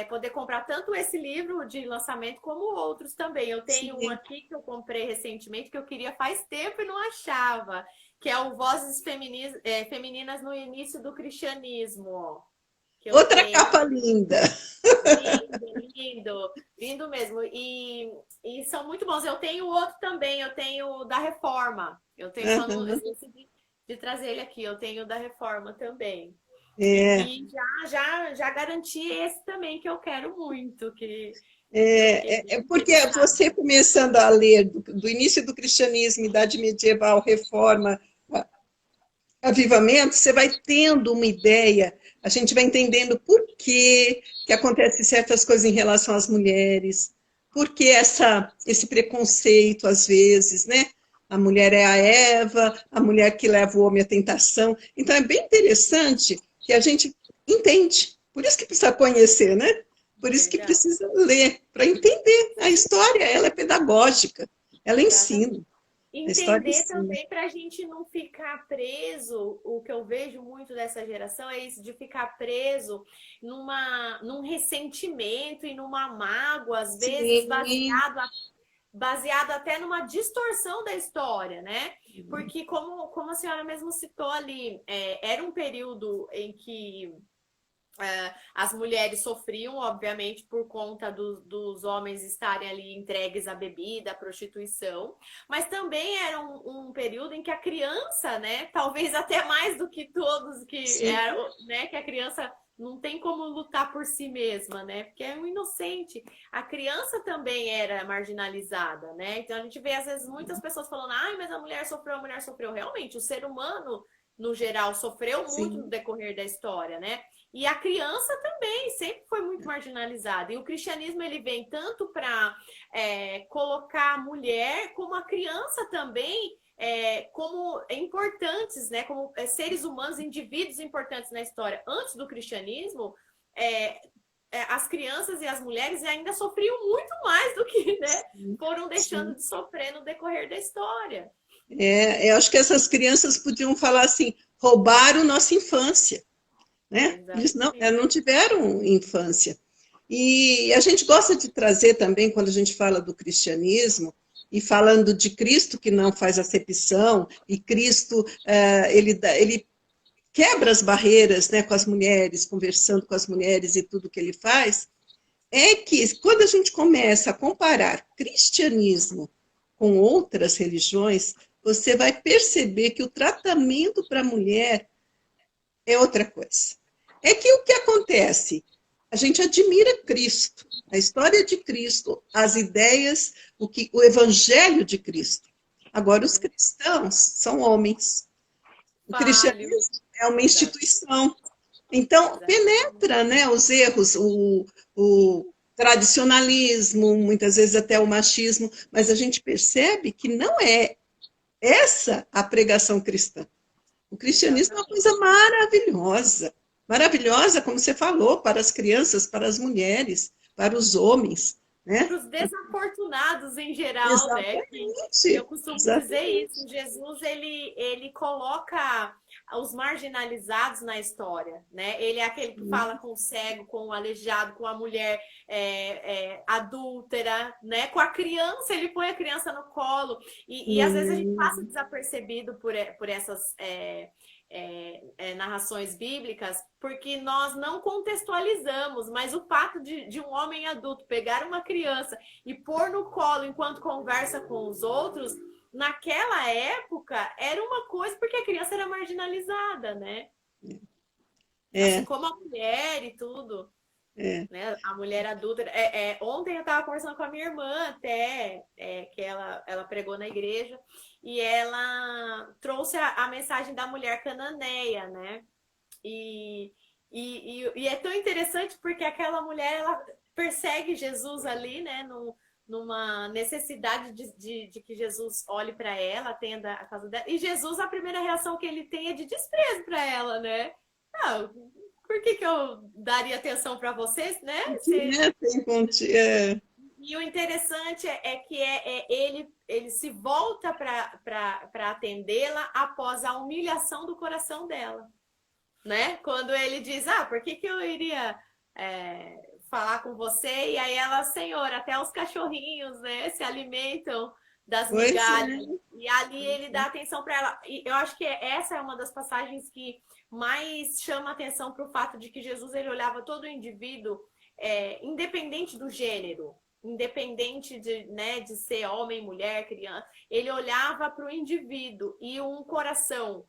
poder comprar tanto esse livro de lançamento como outros também. Eu tenho um aqui que eu comprei recentemente que eu queria faz tempo e não achava, que é o Vozes Femininas no Início do Cristianismo. Outra capa linda. Lindo mesmo. E são muito bons. Eu tenho outro também, eu tenho da Reforma. Eu tenho só no, de trazer ele aqui, eu tenho da Reforma também. E já garanti esse também, que eu quero muito. Porque você começando a ler do início do cristianismo, Idade Medieval, Reforma, Avivamento, você vai tendo uma ideia, a gente vai entendendo por que acontecem certas coisas em relação às mulheres, por que esse preconceito, às vezes, né? A mulher é a Eva, a mulher que leva o homem à tentação. Então, é bem interessante que a gente entende. Por isso que precisa conhecer, né? Por isso que precisa ler, para entender. A história, ela é pedagógica, ela ensina. Entender também para a gente não ficar preso, o que eu vejo muito dessa geração é isso, de ficar preso num ressentimento e numa mágoa, às vezes baseado até numa distorção da história, né? Porque como a senhora mesmo citou ali, era um período em que as mulheres sofriam, obviamente, por conta dos homens estarem ali entregues à bebida, à prostituição, mas também era um período em que a criança, né, talvez até mais do que todos que eram, né, que a criança não tem como lutar por si mesma, né, porque é um inocente. A criança também era marginalizada, né, então a gente vê às vezes muitas pessoas falando, ai, mas a mulher sofreu. Realmente, o ser humano, no geral, sofreu muito no decorrer da história, né. E a criança também sempre foi muito marginalizada. E o cristianismo ele vem tanto para colocar a mulher como a criança também como importantes, né? Como seres humanos, indivíduos importantes na história. Antes do cristianismo, as crianças e as mulheres ainda sofriam muito mais do que, né, foram deixando de sofrer no decorrer da história. Eu acho que essas crianças podiam falar assim, roubaram nossa infância. Né? Eles não tiveram infância. E a gente gosta de trazer também, quando a gente fala do cristianismo, e falando de Cristo que não faz acepção, e Cristo, ele quebra as barreiras, né, com as mulheres, conversando com as mulheres e tudo que ele faz, é que quando a gente começa a comparar cristianismo com outras religiões, você vai perceber que o tratamento para a mulher é outra coisa. É que o que acontece? A gente admira Cristo, a história de Cristo, as ideias, o evangelho de Cristo. Agora, os cristãos são homens. O cristianismo é uma instituição. Então, penetra, né, os erros, o tradicionalismo, muitas vezes até o machismo, mas a gente percebe que não é essa a pregação cristã. O cristianismo é uma coisa maravilhosa, maravilhosa, como você falou, para as crianças, para as mulheres, para os homens, né? Para os desafortunados em geral, exatamente, né? Eu costumo dizer isso. Jesus, ele coloca os marginalizados na história, né? Ele é aquele que fala com o cego, com o aleijado, com a mulher adúltera, né? Com a criança, ele põe a criança no colo. E às vezes a gente passa desapercebido por essas narrações bíblicas, porque nós não contextualizamos, mas o fato de um homem adulto pegar uma criança e pôr no colo enquanto conversa com os outros, naquela época era uma coisa, porque a criança era marginalizada, né? Assim como a mulher e tudo. Né? A mulher adulta. Ontem eu estava conversando com a minha irmã, até, que ela pregou na igreja, e ela trouxe a mensagem da mulher cananeia, né? E é tão interessante porque aquela mulher, ela persegue Jesus ali, né? Numa necessidade de que Jesus olhe para ela, atenda a casa dela. E Jesus, a primeira reação que ele tem é de desprezo para ela, né? Por que eu daria atenção para vocês, né? E o interessante é que ele se volta para atendê-la após a humilhação do coração dela, né? Quando ele diz, por que eu iria falar com você? E aí ela, Senhor, até os cachorrinhos, né, se alimentam das migalhas. E ali ele dá atenção para ela. E eu acho que essa é uma das passagens que mais chama atenção para o fato de que Jesus, ele olhava todo o indivíduo, independente do gênero, independente de ser homem, mulher, criança, ele olhava para o indivíduo e um coração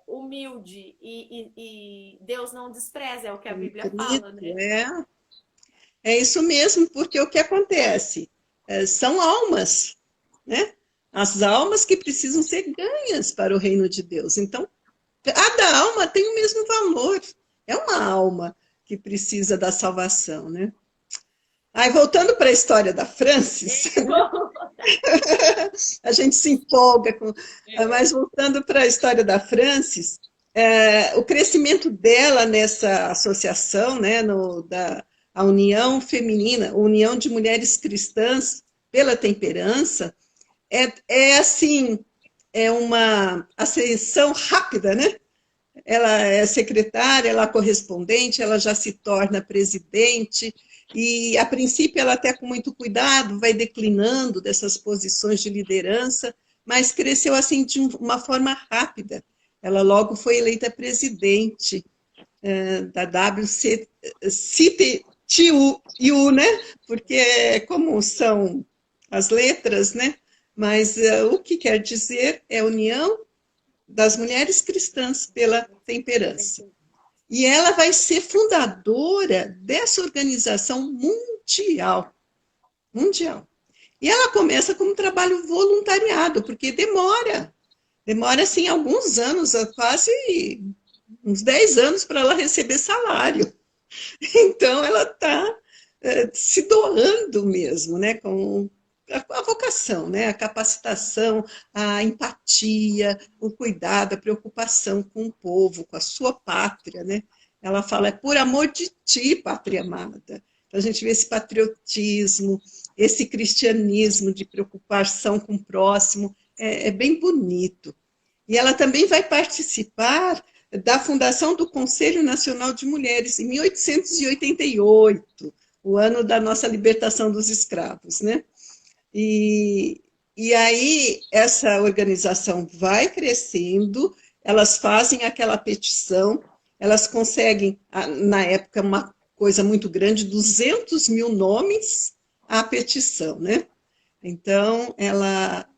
humilde e Deus não despreza, é o que a Bíblia fala, né? É isso mesmo, porque o que acontece? São almas, né? As almas que precisam ser ganhas para o reino de Deus. Então, cada alma tem o mesmo valor. É uma alma que precisa da salvação, né? Aí, voltando para a história da Francis, a gente se empolga com... Mas voltando para a história da Francis, o crescimento dela nessa associação, né, a União Feminina, União de Mulheres Cristãs pela Temperança, é uma ascensão rápida, né? Ela é secretária, ela é correspondente, ela já se torna presidente, e a princípio ela até com muito cuidado vai declinando dessas posições de liderança, mas cresceu assim de uma forma rápida. Ela logo foi eleita presidente da WCTU, né? Porque como são as letras, né? Mas o que quer dizer é União das Mulheres Cristãs pela Temperança. E ela vai ser fundadora dessa organização mundial. E ela começa como trabalho voluntariado, porque demora assim, alguns anos, quase uns 10 anos para ela receber salário. Então, ela está se doando mesmo, né, com a vocação, né, a capacitação, a empatia, o cuidado, a preocupação com o povo, com a sua pátria, né? Ela fala, é por amor de ti, pátria amada. Então, a gente vê esse patriotismo, esse cristianismo de preocupação com o próximo, é bem bonito. E ela também vai participar da fundação do Conselho Nacional de Mulheres, em 1888, o ano da nossa libertação dos escravos, né? E aí essa organização vai crescendo, elas fazem aquela petição, elas conseguem, na época, uma coisa muito grande, 200 mil nomes à petição, né? Então, ela,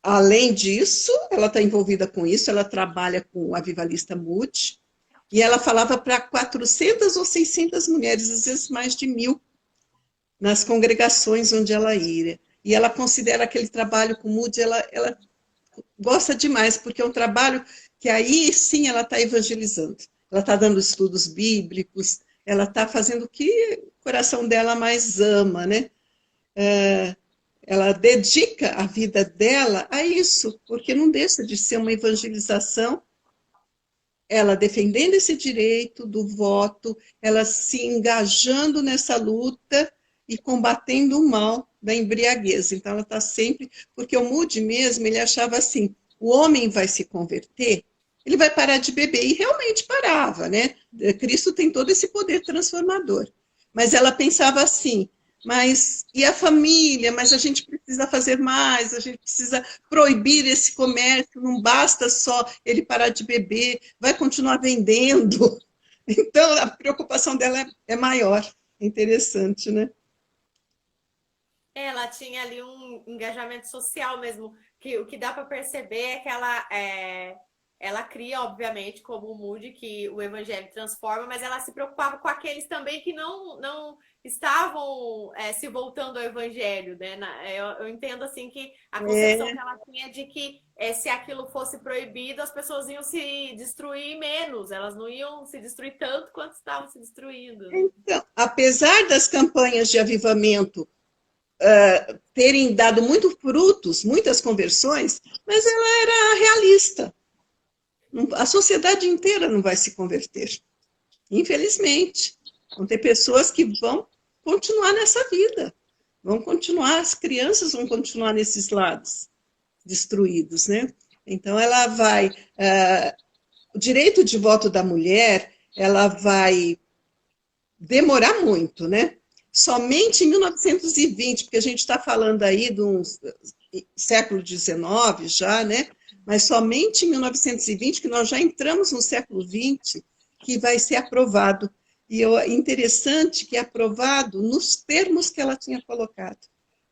além disso, ela está envolvida com isso, ela trabalha com a Avivalista Mood, e ela falava para 400 ou 600 mulheres, às vezes mais de 1.000, nas congregações onde ela ia. E ela considera aquele trabalho com Moody, ela gosta demais, porque é um trabalho que aí sim ela está evangelizando. Ela está dando estudos bíblicos, ela está fazendo o que o coração dela mais ama, né? Ela dedica a vida dela a isso, porque não deixa de ser uma evangelização, ela defendendo esse direito do voto, ela se engajando nessa luta e combatendo o mal da embriaguez. Então, ela está sempre... Porque o Moody mesmo, ele achava assim, o homem vai se converter, ele vai parar de beber. E realmente parava, né? Cristo tem todo esse poder transformador. Mas ela pensava assim, mas e a família? Mas a gente precisa fazer mais, a gente precisa proibir esse comércio, não basta só ele parar de beber, vai continuar vendendo. Então, a preocupação dela é maior. É interessante, né? Ela tinha ali um engajamento social mesmo, que o que dá para perceber é que ela cria, obviamente, como o Moody, que o evangelho transforma, mas ela se preocupava com aqueles também que não estavam se voltando ao evangelho, né? Eu entendo assim que a concepção que ela tinha de que se aquilo fosse proibido, as pessoas iam se destruir menos, elas não iam se destruir tanto quanto estavam se destruindo. Então, apesar das campanhas de avivamento terem dado muitos frutos, muitas conversões, mas ela era realista. A sociedade inteira não vai se converter, infelizmente. Vão ter pessoas que vão continuar nessa vida, vão continuar, as crianças vão continuar nesses lados destruídos, né? Então, ela vai... o direito de voto da mulher, ela vai demorar muito, né? Somente em 1920, porque a gente está falando aí do século XIX já, né? Mas somente em 1920, que nós já entramos no século XX, que vai ser aprovado. E é interessante que é aprovado nos termos que ela tinha colocado,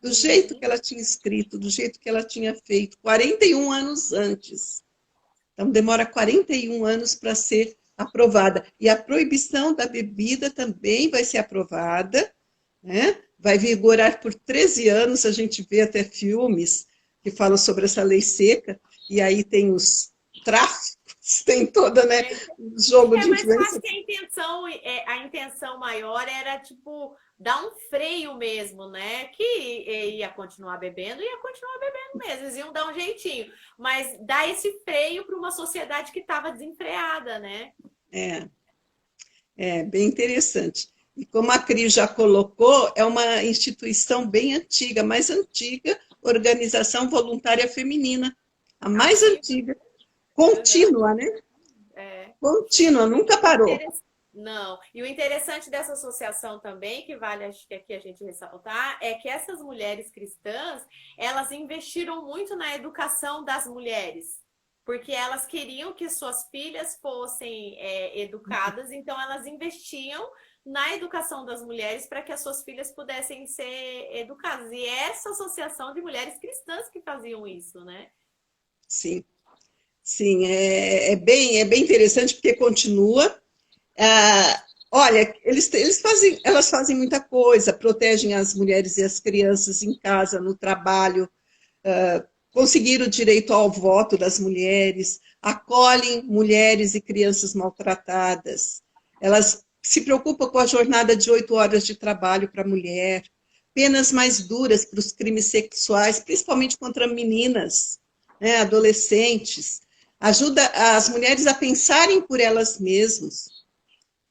do jeito que ela tinha escrito, do jeito que ela tinha feito, 41 anos antes. Então, demora 41 anos para ser aprovada. E a proibição da bebida também vai ser aprovada, né? Vai vigorar por 13 anos, a gente vê até filmes que falam sobre essa lei seca, e aí tem os tráficos, tem toda, né, o jogo de influência. Mas eu acho que a intenção maior era, tipo, dar um freio mesmo, né? Que ia continuar bebendo mesmo, eles iam dar um jeitinho. Mas dar esse freio para uma sociedade que estava desenfreada, né? É bem interessante. E como a Cris já colocou, é uma instituição bem antiga, mais antiga, organização voluntária feminina, a mais antiga, contínua, né? Contínua, nunca parou. Não. E o interessante dessa associação também, que vale acho que aqui a gente ressaltar, é que essas mulheres cristãs, elas investiram muito na educação das mulheres, porque elas queriam que suas filhas fossem educadas, então elas investiam na educação das mulheres para que as suas filhas pudessem ser educadas. E essa associação de mulheres cristãs que faziam isso, né? Sim, sim, bem interessante porque continua. Olha, elas fazem muita coisa, protegem as mulheres e as crianças em casa, no trabalho, conseguiram o direito ao voto das mulheres, acolhem mulheres e crianças maltratadas, elas se preocupam com a jornada de 8 horas de trabalho para a mulher, penas mais duras para os crimes sexuais, principalmente contra meninas, né, adolescentes, ajuda as mulheres a pensarem por elas mesmas,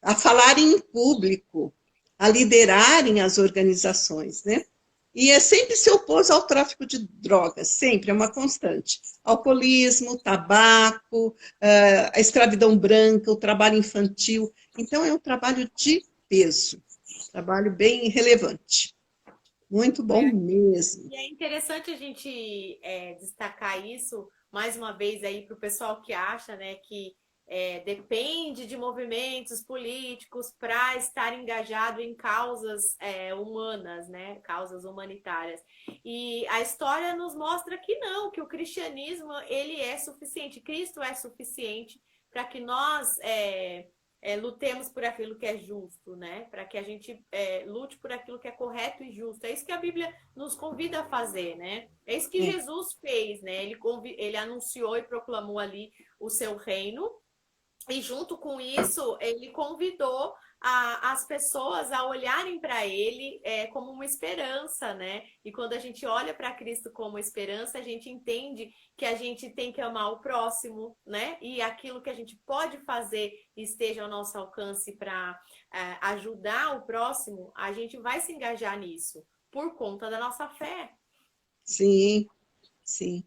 a falarem em público, a liderarem as organizações, né? E sempre se opôs ao tráfico de drogas, sempre, é uma constante. Alcoolismo, tabaco, a escravidão branca, o trabalho infantil. Então, é um trabalho de peso. Trabalho bem relevante. Muito bom mesmo. E é interessante a gente destacar isso mais uma vez aí para o pessoal que acha, né, que depende de movimentos políticos para estar engajado em causas humanas, né, causas humanitárias. E a história nos mostra que não, que o cristianismo ele é suficiente, Cristo é suficiente para que nós lutemos por aquilo que é justo, né? Para que a gente lute por aquilo que é correto e justo. É isso que a Bíblia nos convida a fazer, né? É isso que Jesus fez, né? Ele anunciou e proclamou ali o seu reino. E junto com isso, ele convidou as pessoas a olharem para ele como uma esperança, né? E quando a gente olha para Cristo como esperança, a gente entende que a gente tem que amar o próximo, né? E aquilo que a gente pode fazer esteja ao nosso alcance para ajudar o próximo, a gente vai se engajar nisso por conta da nossa fé. Sim, sim.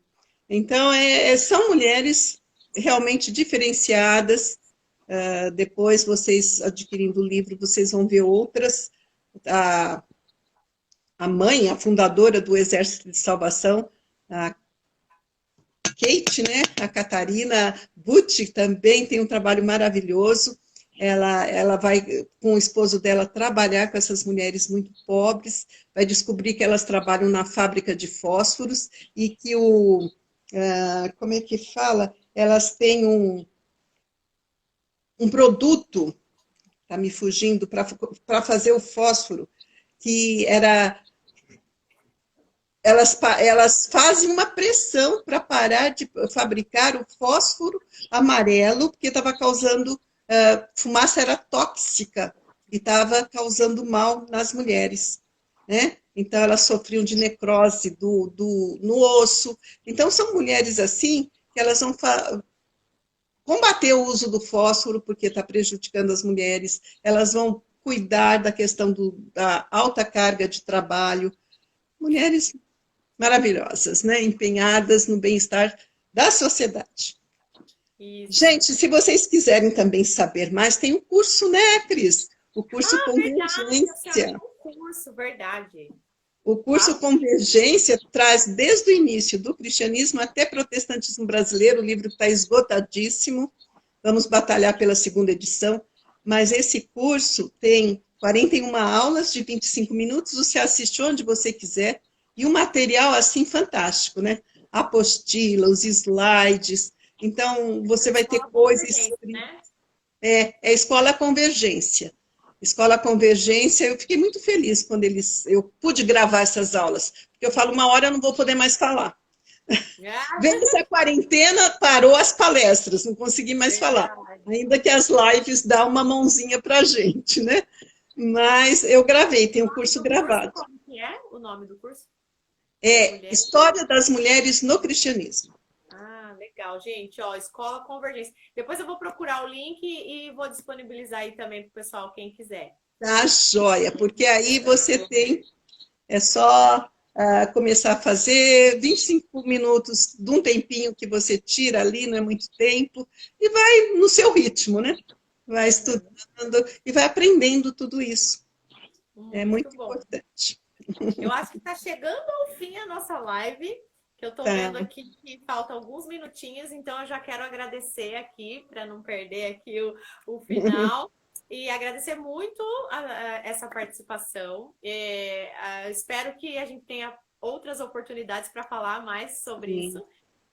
Então, são mulheres realmente diferenciadas. Depois, vocês adquirindo o livro, vocês vão ver outras. A mãe, a fundadora do Exército de Salvação, a Kate, né? A Catarina Butti também tem um trabalho maravilhoso. Ela vai, com o esposo dela, trabalhar com essas mulheres muito pobres, vai descobrir que elas trabalham na fábrica de fósforos e que como é que fala? Elas têm um produto, está me fugindo, para fazer o fósforo, que era... Elas fazem uma pressão para parar de fabricar o fósforo amarelo, porque estava causando... fumaça era tóxica e estava causando mal nas mulheres, né? Então, elas sofriam de necrose no osso. Então, são mulheres assim que elas vão combater o uso do fósforo, porque está prejudicando as mulheres, elas vão cuidar da questão da alta carga de trabalho. Mulheres maravilhosas, né? Empenhadas no bem-estar da sociedade. Isso. Gente, se vocês quiserem também saber mais, tem um curso, né, Cris? O curso Convergência. Verdade. O curso Convergência traz desde o início do cristianismo até protestantismo brasileiro, o livro está esgotadíssimo, vamos batalhar pela segunda edição, mas esse curso tem 41 aulas de 25 minutos, você assiste onde você quiser, e um material assim fantástico, né? Apostila, os slides, então você vai ter coisas... Né? É Escola Convergência. Escola Convergência, eu fiquei muito feliz quando eu pude gravar essas aulas, porque eu falo, uma hora eu não vou poder mais falar. Vendo essa quarentena, parou as palestras, não consegui mais falar. Ainda que as lives dão uma mãozinha pra gente, né? Mas eu gravei, tem um curso gravado. Como que é o nome do curso? História das Mulheres no Cristianismo. Legal, gente, Escola Convergência. Depois eu vou procurar o link e vou disponibilizar aí também para o pessoal, quem quiser. Tá joia, porque aí você tem, é só começar a fazer 25 minutos de um tempinho que você tira ali, não é muito tempo, e vai no seu ritmo, né? Vai estudando e vai aprendendo tudo isso. É muito importante. Eu acho que está chegando ao fim a nossa live. Que eu estou vendo aqui que falta alguns minutinhos, então eu já quero agradecer aqui, para não perder aqui o final, e agradecer muito essa participação. Espero que a gente tenha outras oportunidades para falar mais sobre isso,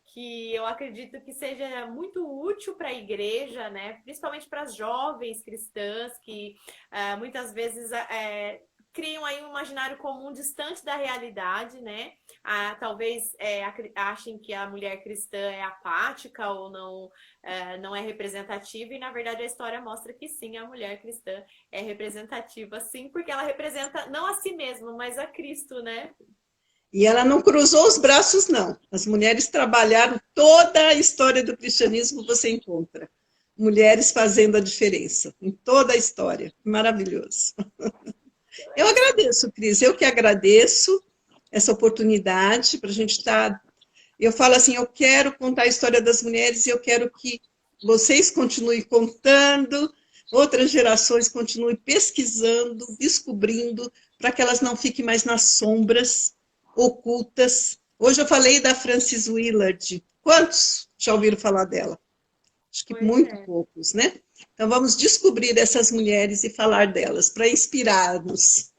que eu acredito que seja muito útil para a igreja, né? Principalmente para as jovens cristãs, que muitas vezes... criam aí um imaginário comum distante da realidade, né? Talvez achem que a mulher cristã é apática ou não é representativa, e na verdade a história mostra que sim, a mulher cristã é representativa, sim, porque ela representa não a si mesma, mas a Cristo, né? E ela não cruzou os braços, não. As mulheres trabalharam toda a história do cristianismo, você encontra. Mulheres fazendo a diferença, em toda a história. Maravilhoso. Eu agradeço, Cris, eu que agradeço essa oportunidade para a gente estar... Eu falo assim, eu quero contar a história das mulheres e eu quero que vocês continuem contando, outras gerações continuem pesquisando, descobrindo, para que elas não fiquem mais nas sombras, ocultas. Hoje eu falei da Frances Willard. Quantos já ouviram falar dela? Acho que muito poucos, né? Então vamos descobrir essas mulheres e falar delas, para inspirar-nos.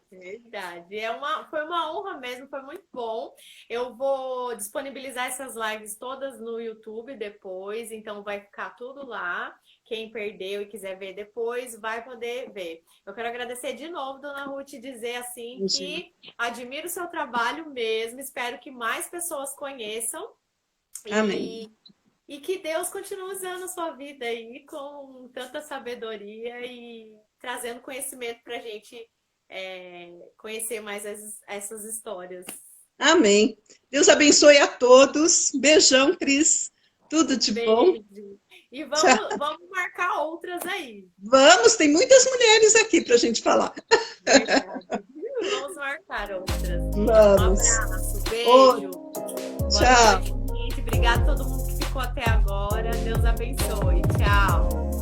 Verdade. Foi uma honra mesmo, foi muito bom. Eu vou disponibilizar essas lives todas no YouTube depois, então vai ficar tudo lá. Quem perdeu e quiser ver depois, vai poder ver. Eu quero agradecer de novo, dona Ruth, e dizer assim que admiro o seu trabalho mesmo, espero que mais pessoas conheçam. Amém. E que Deus continue usando a sua vida aí com tanta sabedoria e trazendo conhecimento para a gente conhecer mais essas histórias. Amém. Deus abençoe a todos. Beijão, Cris. Tudo de bom. E vamos marcar outras aí. Vamos, tem muitas mulheres aqui para a gente falar. Verdade. Vamos marcar outras. Vamos. Um abraço, beijo. Tchau. Boa noite, gente. Obrigada a todo mundo que ficou até agora. Deus abençoe. Tchau.